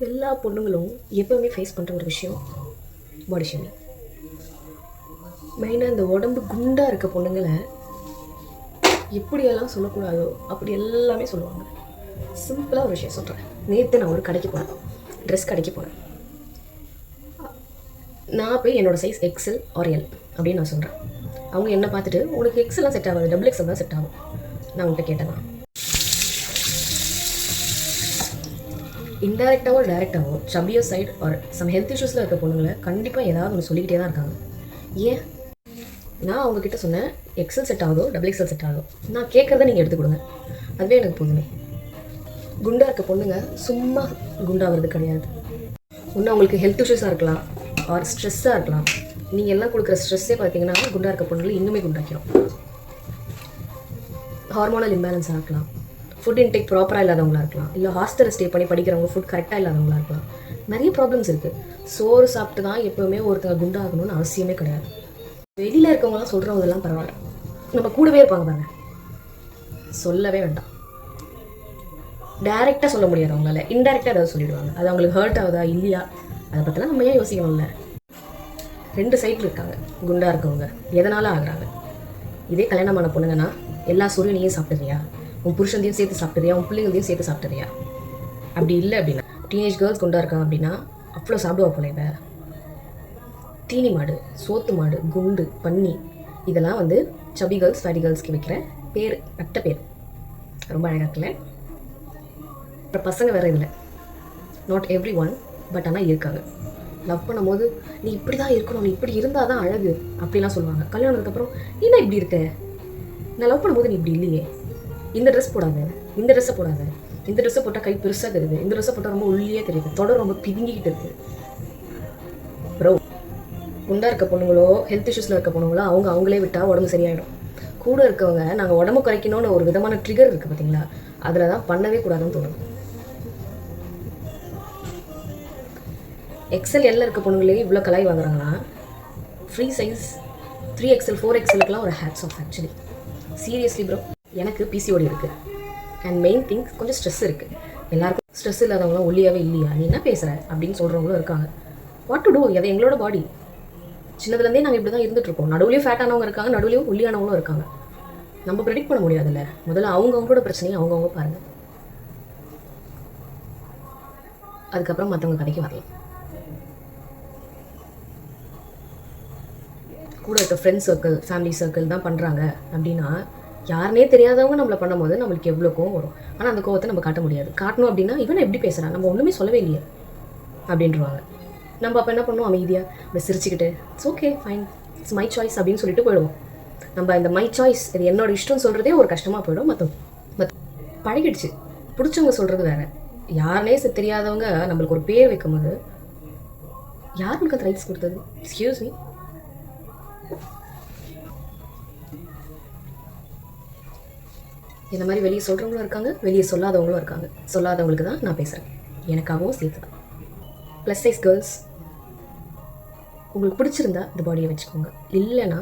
எல்லா பொண்ணுங்களும் எப்போவுமே ஃபேஸ் பண்ணுற ஒரு விஷயம் பாடி ஷேமிங். மெயினாக இந்த உடம்பு குண்டாக இருக்க பொண்ணுங்களை எப்படியெல்லாம் சொல்லக்கூடாதோ அப்படி எல்லாமே சொல்லுவாங்க. சிம்பிளாக ஒரு விஷயம் சொல்கிறேன். நேற்று நான் ஒரு கடைக்கு போனேன், ட்ரெஸ் கடைக்கு போனேன். நான் போய் என்னோடய சைஸ் எக்ஸல் ஆர் எல் அப்படின்னு நான் சொல்கிறேன். அவங்க என்ன பார்த்துட்டு உனக்கு எக்ஸெல்லாம் செட் ஆகாது, டபுள் எக்ஸல் தான் செட் ஆகும். நான் உங்கள்கிட்ட கேட்டேன், இன்டெரக்டாவோ டைரெக்டாவோ சபியோ சைட் ஆர் சம் ஹெல்த் இஷ்யூஸில் இருக்க பொண்ணுங்களை கண்டிப்பாக ஏதாவது ஒன்று சொல்லிக்கிட்டே தான் இருக்காங்க. ஏன் நான் அவங்கக்கிட்ட சொன்னேன் எக்ஸல் செட் ஆகுதோ டபுள் எக்ஸல் செட் ஆகுதோ, நான் கேட்குறத நீங்கள் எடுத்து கொடுங்க, அதுவே எனக்கு போதுமே. குண்டாக இருக்க பொண்ணுங்க சும்மா குண்டாகிறது கிடையாது. ஒன்று அவங்களுக்கு ஹெல்த் இஷ்யூஸாக இருக்கலாம் ஆர் ஸ்ட்ரெஸ்ஸாக இருக்கலாம். நீங்கள் எல்லாம் கொடுக்குற ஸ்ட்ரெஸ்ஸே பார்த்தீங்கன்னா குண்டாக இருக்க பொண்ணுங்களை இன்னுமே குண்டாக்கிறோம். ஹார்மோனல் இம்பேலன்ஸாக இருக்கலாம், ஃபுட் இன்டேக் ப்ராப்பராக இல்லாதவங்களாக இருக்கலாம், இல்லை ஹாஸ்டலில் ஸ்டே பண்ணி படிக்கிறவங்க ஃபுட் கரெக்டாக இல்லாதவங்களாக இருக்கலாம். நிறைய ப்ராப்ளம்ஸ் இருக்குது. சோறு சாப்பிட்டு தான் எப்போவுமே ஒருத்தர் குண்டாகணும்னு அவசியமே கிடையாது. வெளியில் இருக்கவங்களாம் சொல்கிறவங்கலாம் பரவாயில்ல, நம்ம கூடவே இருப்பாங்க பாருங்கள், சொல்லவே வேண்டாம். டைரெக்டாக சொல்ல முடியாது அவங்களால, இன்டெரக்டாக ஏதாவது சொல்லிடுவாங்க. அது அவங்களுக்கு ஹர்ட் ஆகுதா இல்லையா அதை பற்றிலாம் நம்ம ஏன் யோசிக்கணும்ல. ரெண்டு சைடில் இருக்காங்க குண்டாக இருக்கவங்க, எதனால் ஆகுறாங்க. இதே கல்யாணமான பொண்ணுங்கன்னா எல்லா சூரியனையும் சாப்பிட்றியா, உன் புருஷன்தையும் சேர்த்து சாப்பிட்றியா, உன் பிள்ளைங்களையும் சேர்த்து சாப்பிட்றியா? அப்படி இல்லை அப்படின்னா டீனேஜ் கேர்ள்ஸ் குண்டாக இருக்காங்க அப்படின்னா அவ்வளோ சாப்பிடுவா போல. இவ தீனி மாடு, சோத்து மாடு, குண்டு, பன்னி, இதெல்லாம் வந்து சபி கேர்ள்ஸ் ஃபேட்டி கேர்ள்ஸ்க்கு வைக்கிற பேர், பட்ட பேர். ரொம்ப அழகாக இருக்குல்ல. அப்புறம் பசங்க வேறு இதில் நாட் எவ்ரி ஒன், பட் ஆனால் இருக்காங்க. லவ் பண்ணும்போது நீ இப்படி தான் இருக்கணும், நீ இப்படி இருந்தால் தான் அழகு அப்படிலாம் சொல்லுவாங்க. கல்யாணத்துக்கப்புறம் நீ என்ன இப்படி இருக்க, நான் லவ் பண்ணும்போது நீ இப்படி இல்லையே, இந்த ட்ரெஸ் போடாத, இந்த ட்ரெஸ்ஸை போடாத, இந்த ட்ரெஸ்ஸை போட்டால் கை பெருசாக தெரியுது, இந்த ட்ரெஸ்ஸை போட்டால் ரொம்ப உள்ளியே தெரியுது, தொடர் ரொம்ப பிதுங்கிக்கிட்டு இருக்குது. ப்ரோ, குண்டாக இருக்க பொண்ணுங்களோ ஹெல்த் இஷ்யூஸில் இருக்க பொண்ணுங்களோ அவங்களே விட்டால் உடம்பு சரியாயிடும். கூட இருக்கவங்க நாங்கள் உடம்பு குறைக்கணும்னு ஒரு விதமான ட்ரிகர் இருக்குது பார்த்தீங்களா, அதில் தான் பண்ணவே கூடாதுன்னு தோணும். எக்ஸல் எல்ல இருக்க பொண்ணுங்களே இவ்வளோ கலாய் வாங்குறாங்கன்னா ஃப்ரீ சைஸ் 3XL 4XLக்குலாம் ஒரு hats off. Actually seriously bro, எனக்கு பிசிஓடி இருக்குது அண்ட் மெயின் திங் கொஞ்சம் ஸ்ட்ரெஸ் இருக்குது. எல்லாருக்கும் ஸ்ட்ரெஸ் இல்லாதவங்களாம் ஒல்லியாகவே இல்லையா, நீ என்ன பேசுகிற அப்படின்னு சொல்கிறவங்களும் இருக்காங்க. வாட் டு டூ, அது எங்களோட பாடி. சின்னதுலேருந்தே நாங்கள் இப்படி தான் இருந்துகிட்ருக்கோம். நடுவுலையும் ஃபேட்டானவங்க இருக்காங்க, நடுவுலையும் ஒல்லியானவங்களும் இருக்காங்க. நம்ம ப்ரெடிக்ட் பண்ண முடியாதுல்ல. முதல்ல அவங்கவுங்களோட பிரச்சனையை அவங்கவுங்க பாருங்கள், அதுக்கப்புறம் மற்றவங்க கதைக்கு வரலாம். கூட இருக்க ஃப்ரெண்ட்ஸ் சர்க்கிள், ஃபேமிலி சர்க்கிள் தான் பண்ணுறாங்க அப்படின்னா, யாருனே தெரியாதவங்க நம்மளை பண்ணும்போது நம்மளுக்கு எவ்வளோ கோவம் வரும். ஆனால் அந்த கோவத்தை நம்ம காட்ட முடியாது. காட்டணும் அப்படின்னா இவனை எப்படி பேசுகிறான், நம்ம ஒன்றுமே சொல்லவே இல்லையே அப்படின்ட்டுருவாங்க. நம்ம அப்போ என்ன பண்ணுவோம், அமைதியாக இப்படி சிரிச்சுக்கிட்டு it's okay fine, it's my choice அப்படின்னு சொல்லிட்டு போயிடுவோம். நம்ம இந்த மை சாய்ஸ், இது என்னோட இஷ்டம்னு சொல்கிறதே ஒரு கஷ்டமாக போயிடும். பழகிடுச்சு. பிடிச்சவங்க சொல்கிறது வேறு, யாருனே தெரியாதவங்க நம்மளுக்கு ஒரு பேர் வைக்கும் போது யார் நமக்கு அந்த ரைட்ஸ் கொடுத்தது? Excuse me. இந்த மாதிரி வெளியே சொல்கிறவங்களும் இருக்காங்க, வெளியே சொல்லாதவங்களும் இருக்காங்க. சொல்லாதவங்களுக்கு தான் நான் பேசுகிறேன், எனக்காகவும் சேர்த்து தான். ப்ளஸ் சைஸ் கேர்ள்ஸ், உங்களுக்கு பிடிச்சிருந்தா இந்த பாடியை வச்சுக்கோங்க, இல்லைன்னா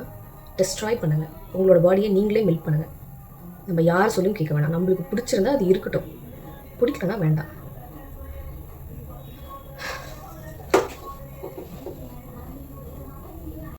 டெஸ்ட்ராய் பண்ணுங்கள். உங்களோட பாடியை நீங்களே மெல்ட் பண்ணுங்கள். நம்ம யார் சொல்லியும் கேட்க வேணாம். நம்மளுக்கு பிடிச்சிருந்தா அது இருக்கட்டும், பிடிக்கலன்னா வேண்டாம்.